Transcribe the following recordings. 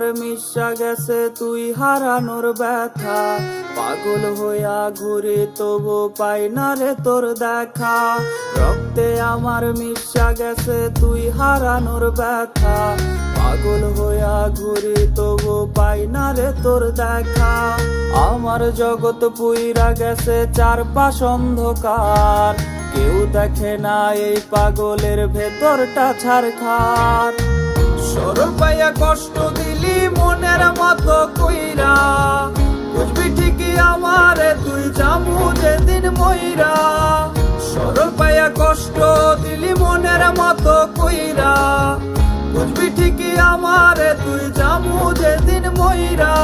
আমার মিশা গেছে তুই হারানোর ব্যথা, পাগল হইয়া ঘুরি তবু পাই না রে তোর দেখা। রক্তে আমার মিশা গেছে তুই হারানোর ব্যথা, পাগল হইয়া ঘুরি তবু পাই না রে তোর দেখা। আমার জগৎ পুইরা গেছে চারপাশ অন্ধকার, কেউ দেখে না এই পাগলের ভেতরটা ছারখার। সরল পাইয়া কষ্ট দিলি মনের মতো কইরা, বুঝবি ঠিকই আমারে তুই যাবো যেদিন মইরা। সরল পাইয়া কষ্ট দিলি মনের মতো কইরা, বুঝবি ঠিকই আমারে তুই যাবো যেদিন মইরা।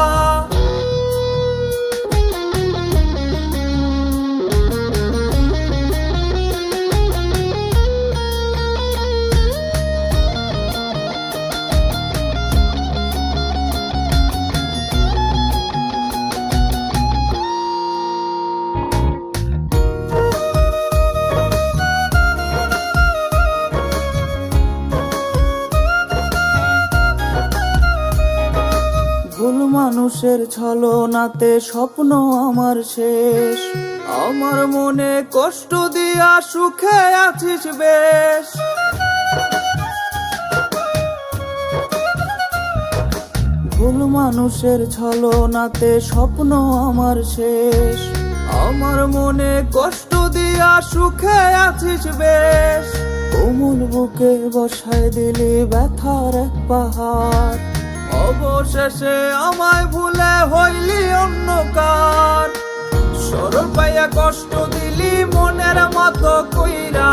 ভুল মানুষের ছলনাতে স্বপ্ন আমার শেষ, আমার মনে কষ্ট দিয়া সুখে আছিস বেশ। ভুল মানুষের ছলনাতে স্বপ্ন আমার শেষ, আমার মনে কষ্ট দিয়া সুখে আছিস বেশ। কোমল বুকে বসায় দিলি ব্যথার এক পাহাড়, অবশেষে আমায় ভুলে হইলি অন্যকার। সরল পাইয়া কষ্ট দিলি মনের মতো কইরা,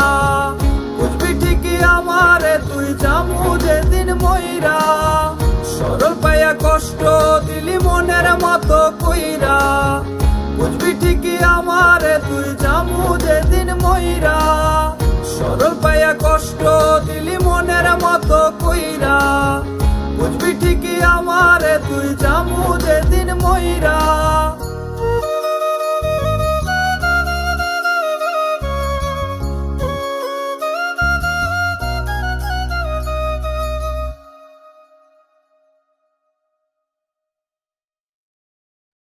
বুঝবি ঠিকই আমারে তুই যাবো যেদিন মইরা। সরল পাইয়া কষ্ট দিলি মনের মতো কইরা,